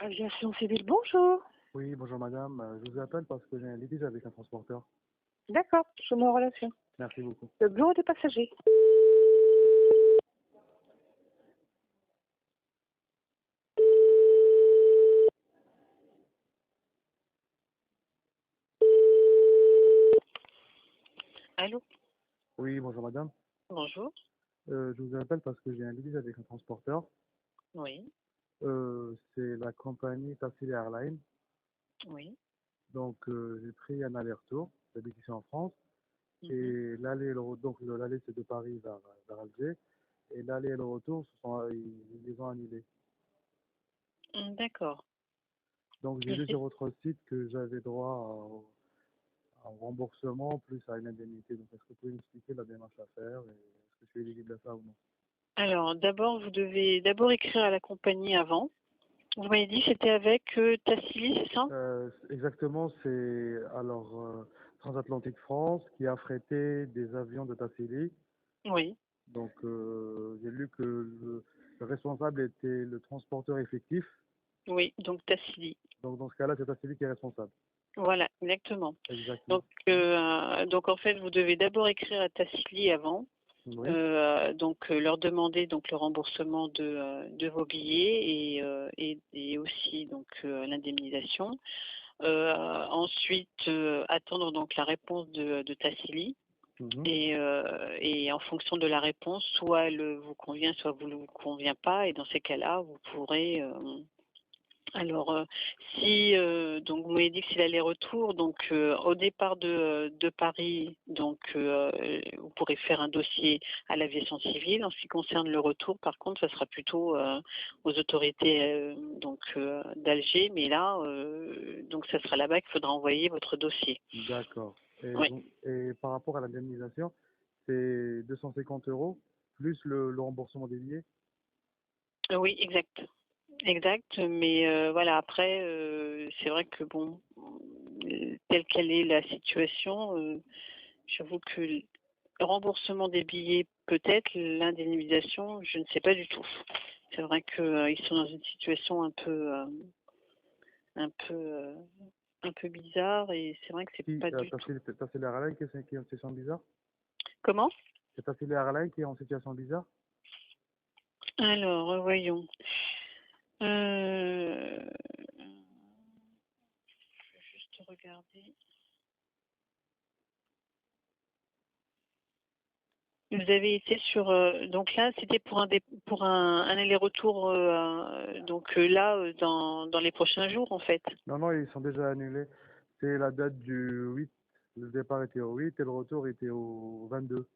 Aviation civile, bonjour. Oui, bonjour madame. Je vous appelle parce que j'ai un litige avec un transporteur. D'accord, je suis en relation. Merci beaucoup. Le bureau des passagers. Allô? Oui, bonjour madame. Bonjour. Je vous appelle parce que j'ai un litige avec un transporteur. Oui, C'est la compagnie Tassili Airlines. oui. Donc j'ai pris un aller-retour. J'habite ici en France. Mhm. Et l'aller et le retour, donc l'aller c'est de Paris vers Alger. Et l'aller et le retour, ils les ont annulés. D'accord. Donc j'ai Et lu c'est- sur votre site que j'avais droit à un remboursement plus à une indemnité. Donc est-ce que vous pouvez m'expliquer la démarche à faire et est-ce que je suis éligible à ça ou non? Alors, d'abord, vous devez d'abord écrire à la compagnie avant. Vous m'avez dit que c'était avec Tassili, c'est ça? Exactement, c'est alors Transatlantique France qui a affrété des avions de Tassili. Oui, Donc j'ai lu que le responsable était le transporteur effectif. oui, donc Tassili. Donc dans ce cas-là, c'est Tassili qui est responsable. Voilà, exactement. Exactement. Donc en fait, vous devez d'abord écrire à Tassili avant. Oui. Leur demander donc le remboursement de vos billets et aussi donc l'indemnisation. Ensuite, attendre donc la réponse de Tassili Mhm. et en fonction de la réponse, soit elle vous convient, soit vous ne vous convient pas. Et dans ces cas-là, vous pourrez alors, si donc vous m'avez dit que c'est l'aller-retour, donc au départ de Paris, donc vous pourrez faire un dossier à l'aviation civile. En ce qui concerne le retour, par contre, ça sera plutôt aux autorités d'Alger, mais là, donc ça sera là-bas qu'il faudra envoyer votre dossier. D'accord. Oui, Et par rapport à l'indemnisation, c'est 250 euros plus le remboursement des billets. Oui, exact. Exact, mais voilà, après, c'est vrai que bon, telle qu'elle est la situation, j'avoue que le remboursement des billets, peut-être, l'indemnisation, je ne sais pas du tout. C'est vrai qu'ils sont dans une situation un peu, euh, un peu bizarre et c'est vrai que c'est Si, pas du tout. Tassili Airlines qui est en situation bizarre. Comment? C'est Tassili Airlines qui est en situation bizarre. Alors, voyons. Je vais juste regarder. Vous avez été sur donc là c'était pour pour un aller-retour dans les prochains jours en fait. Non, non, ils sont déjà annulés. C'est la date du 8. Le départ était au 8 et le retour était au 22.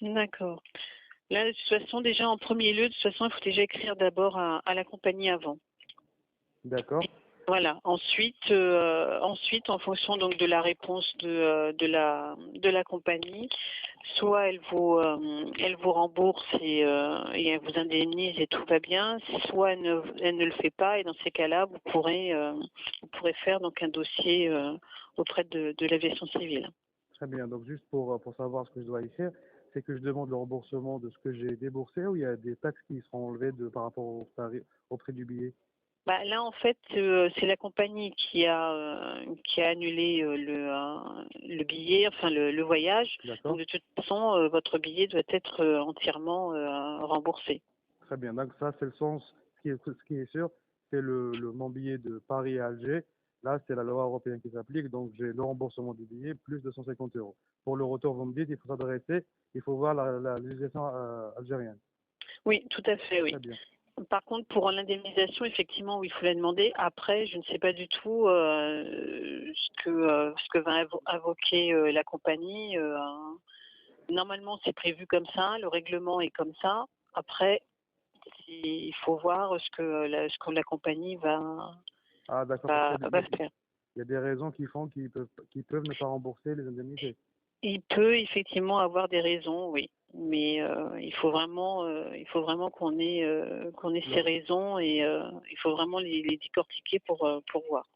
D'accord. Là de toute façon déjà en premier lieu de toute façon il faut déjà écrire d'abord à la compagnie avant. D'accord. Voilà. Ensuite, en fonction donc de la réponse de la compagnie, soit elle vous rembourse et elle vous indemnise et tout va bien, soit elle ne le fait pas et dans ces cas-là, vous pourrez faire donc un dossier auprès de l'aviation civile. Très bien. Donc, juste pour savoir ce que je dois écrire, c'est que je demande le remboursement de ce que j'ai déboursé ou il y a des taxes qui seront enlevées par rapport au prix du billet. Bah, là, en fait, c'est la compagnie qui a annulé le billet, enfin le voyage. Donc, D'accord. de toute façon, votre billet doit être entièrement remboursé. Très bien. Donc, ça, c'est le sens. Ce qui est sûr, c'est mon billet de Paris à Alger. Là, c'est la loi européenne qui s'applique. Donc, j'ai le remboursement du billet plus 250 euros. Pour le retour, vous me dites, il faut s'adresser, il faut voir la législation algérienne. Oui, tout à fait, Très oui. bien. Par contre, pour l'indemnisation, effectivement, oui, il faut la demander. Après, je ne sais pas du tout ce que va invoquer la compagnie. Normalement, c'est prévu comme ça, le règlement est comme ça. Après, il faut voir ce que la compagnie Ah, d'accord, parce qu'il va faire. y a des raisons qui peuvent ne pas rembourser les indemnités. Il peut effectivement avoir des raisons, oui, mais il faut vraiment qu'on ait ces Non. raisons et il faut vraiment les décortiquer pour voir.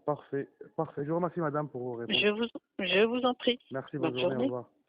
Parfait, parfait. Je vous remercie, madame, pour vos réponses. Je vous en prie. Merci, bonne Bonne journée, au journée. revoir.